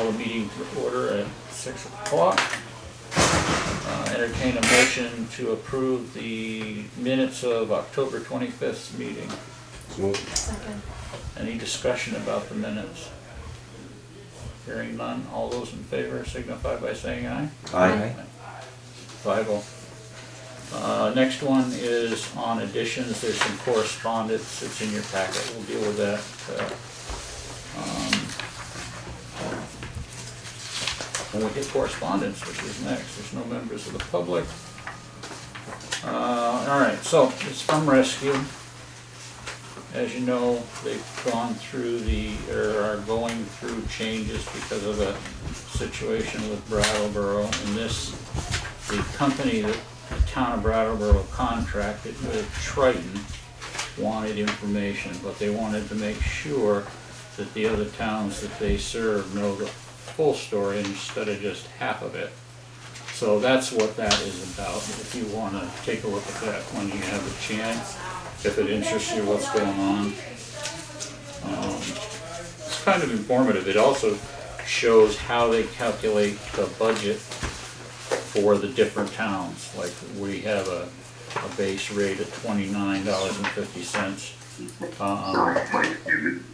call the meeting to order at 6 o'clock. Entertain a motion to approve the minutes of October 25th meeting. Second. Any discussion about the minutes? Hearing none, all those in favor signify by saying aye. Aye. 5-0. Next one is on additions. There's some correspondence that's in your packet. We'll deal with that. When we hit correspondence, which is next. There's no members of the public. All right, so it's from Rescue. As you know, they've gone through or are going through changes because of a situation with Brattleboro. And the company that the town of Brattleboro contracted with Triton wanted information, but they wanted to make sure that the other towns that they serve know the full story instead of just half of it. So that's what that is about. If you want to take a look at that when you have a chance, if it interests you what's going on. It's kind of informative. It also shows how they calculate the budget for the different towns. Like we have a base rate of $29.50.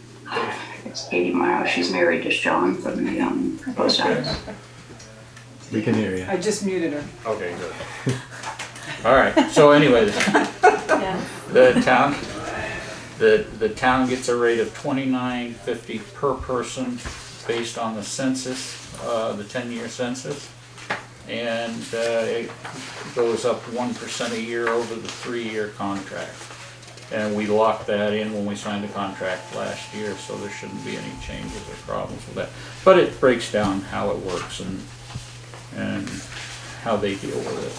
It's Katie Miles. She's married to Sean from the post office. We can hear you. I just muted her. Okay, good. All right. So anyway, Yeah. the town gets a rate of $29.50 per person based on the census, the 10-year census, and it goes up 1% a year over the 3-year contract. And we locked that in when we signed the contract last year, so there shouldn't be any changes or problems with that. But it breaks down how it works and how they deal with it.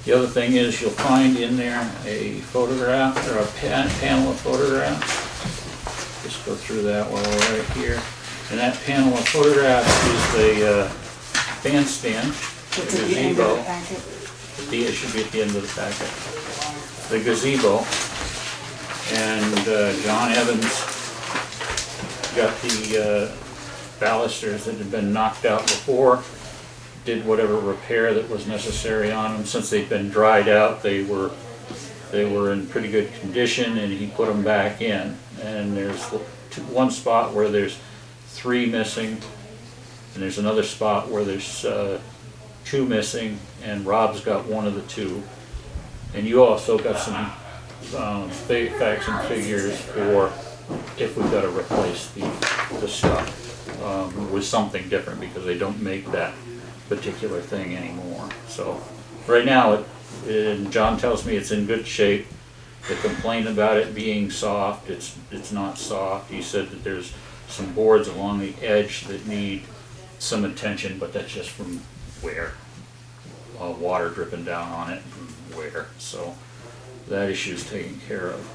The other thing is you'll find in there a photograph or a panel of photographs. Just go through that while we're right here. And that panel of photographs is the bandstand, It's the at the end of gazebo. the packet. It should be at the end of the packet. The gazebo. And John Evans got the balusters that had been knocked out before, did whatever repair that was necessary on them. Since they'd been dried out, they were in pretty good condition, and he put them back in. And there's one spot where there's 3 missing, and there's another spot where there's 2 missing, and Rob's got 1 of the 2. And you also got some facts and figures for if we've got to replace the stuff with something different, because they don't make that particular thing anymore. So right now, and John tells me it's in good shape. The complaint about it being soft, it's not soft. He said that there's some boards along the edge that need some attention, but that's just from wear. Water dripping down on it and wear. So that issue's taken care of.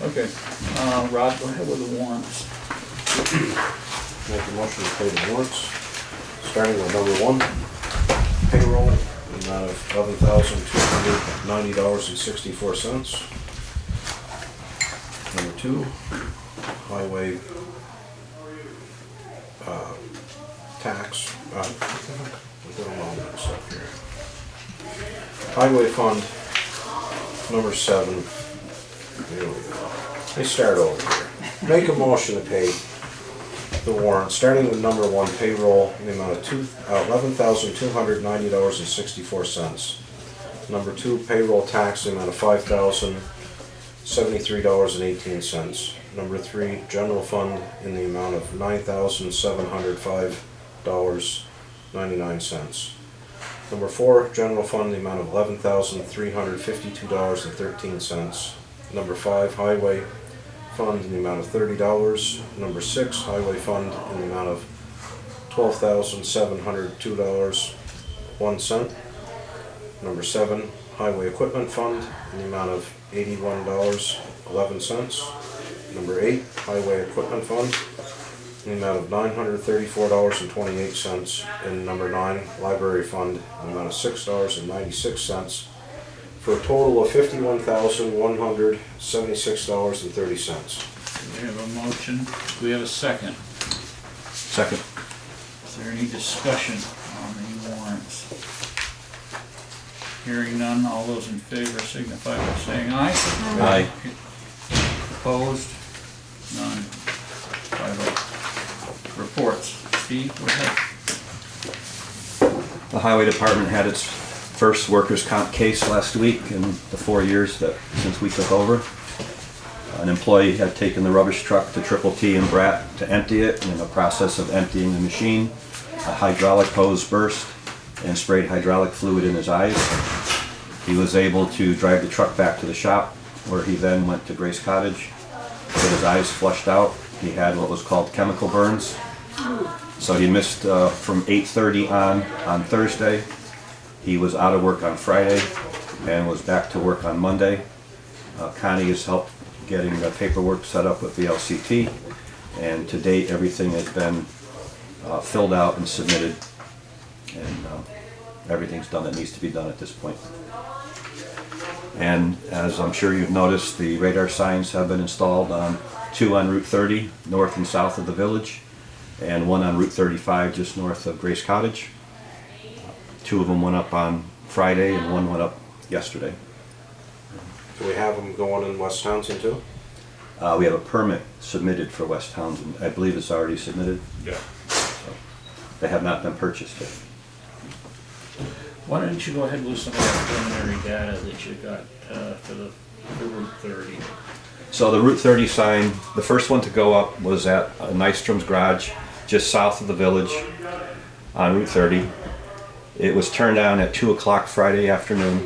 Okay, Rod, go ahead with the warrants. Make a motion to pay the warrants, starting with number 1, payroll, the amount of $11,290.64. Number 2, highway tax. We've got a lot of stuff here. Highway fund, number 7. Here we go. Let me start over here. Make a motion to pay the warrant, starting with number 1, payroll, in the amount of $11,290.64. Number 2, payroll tax, in the amount of $5,073.18. Number 3, general fund, in the amount of $9,705.99. Number 4, general fund, the amount of $11,352.13. Number 5, highway fund in the amount of $30. Number 6, highway fund in the amount of $12,702.01. Number 7, highway equipment fund in the amount of $81.11. Number 8, highway equipment fund in the amount of $934.28. And number 9, library fund in the amount of $6.96. For a total of $51,176.30. We have a motion. Do we have a second? Second. Is there any discussion on the warrants? Hearing none, all those in favor signify by saying aye. Aye. Opposed? None. 5-0. Reports. Steve, go ahead. The highway department had its first workers' comp case last week in the 4 years since we took over. An employee had taken the rubbish truck to Triple T in Bratt to empty it, and in the process of emptying the machine, a hydraulic hose burst and sprayed hydraulic fluid in his eyes. He was able to drive the truck back to the shop, where he then went to Grace Cottage, get his eyes flushed out. He had what was called chemical burns. So he missed from 8:30 on Thursday. He was out of work on Friday and was back to work on Monday. Connie has helped getting the paperwork set up with the LCT, and to date everything has been filled out and submitted, and everything's done that needs to be done at this point. And as I'm sure you've noticed, the radar signs have been installed on 2 on Route 30 north and south of the village, and 1 on Route 35 just north of Grace Cottage. 2 of them went up on Friday and 1 went up yesterday. Do we have them going in West Townsend too? We have a permit submitted for West Townsend. I believe it's already submitted. Yeah. So they have not been purchased yet. Why don't you go ahead with some of that preliminary data that you got for the Route 30? So the Route 30 sign, the first one to go up was at Nystrom's Garage, just south of the village on Route 30. It was turned on at 2 o'clock Friday afternoon,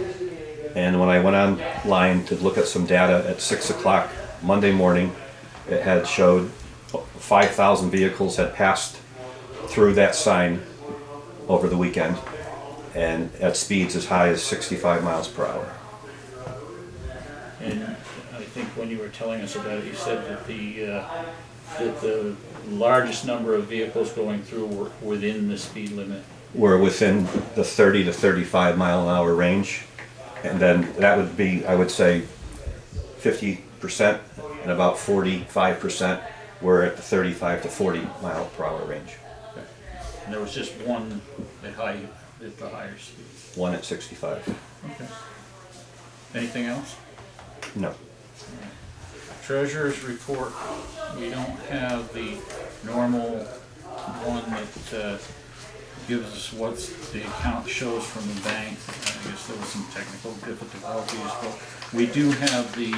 and when I went online to look at some data at 6 o'clock Monday morning, it had showed 5,000 vehicles had passed through that sign over the weekend, and at speeds as high as 65 miles per hour. And I think when you were telling us about it, you said that the largest number of vehicles going through were within the speed limit. We're within the 30 to 35 mile an hour range, and then that would be, I would say, 50%, and about 45% were at the 35 to 40 mile per hour range. Okay. And there was just one at the higher speed. 1 at 65. Okay. Anything else? No. Treasurer's report, we don't have the normal one that gives us what the account shows from the bank. I guess there was some technical difficulties, but we do have the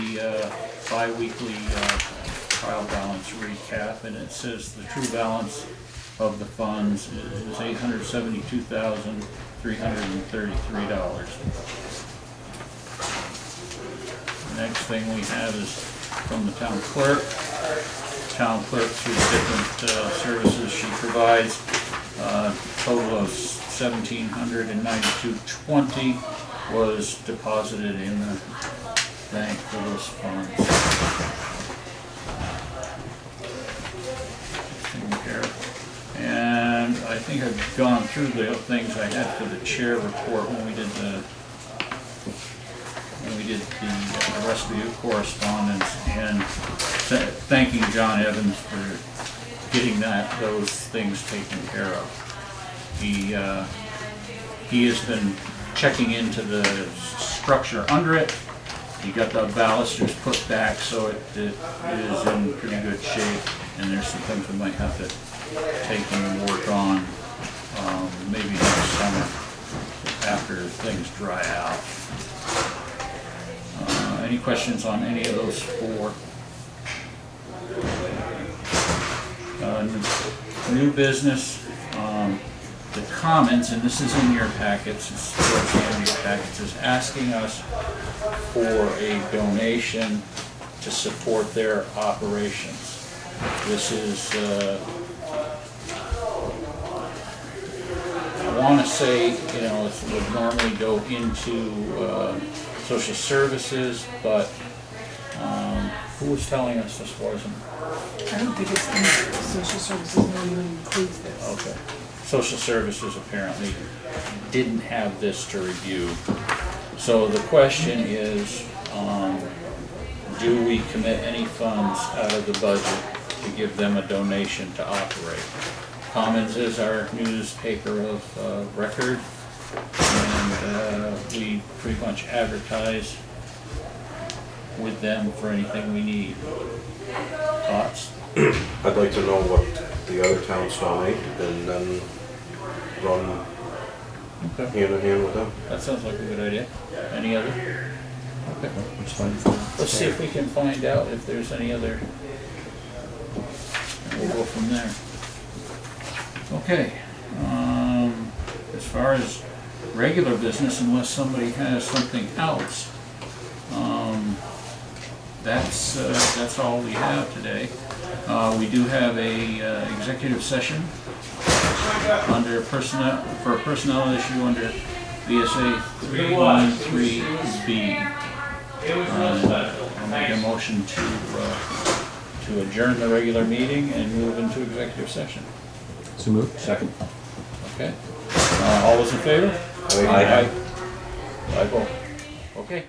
bi-weekly trial balance recap, and it says the true balance of the funds is $872,333. The next thing we have is from the town clerk. Town clerk, through the different services she provides, total of $1,792.20 was deposited in the bank for those funds. Taken care of. And I think I've gone through the things I had for the chair report when we did the rest of the correspondence, and thanking John Evans for getting those things taken care of. He has been checking into the structure under it. He got the balusters put back, so it is in pretty good shape, and there's some things we might have to take and work on maybe next summer after things dry out. Any questions on any of those 4? New business, the comments, and this is in your packets, it's towards the end of your packets, is asking us for a donation to support their operations. This is, I want to say, it would normally go into social services, but who was telling us this wasn't? I don't think it's in social services normally includes this. Okay. Social services apparently didn't have this to review. So the question is, do we commit any funds out of the budget to give them a donation to operate? Commons is our newspaper of record, and we pretty much advertise with them for anything we need. Thoughts? I'd like to know what the other towns donate and then run Okay, hand in hand with them. that sounds like a good idea. Any other? Okay. That's fine. Let's see if we can find out if there's any other, and we'll go from there. Okay, as far as regular business, unless somebody has something else, that's all we have today. We do have a executive session under personnel, for a personnel issue under VSA 313B. I'll make a motion to adjourn the regular meeting and move into executive session. So moved. Second. Okay. All those in favor? Aye. Aye vote. Okay.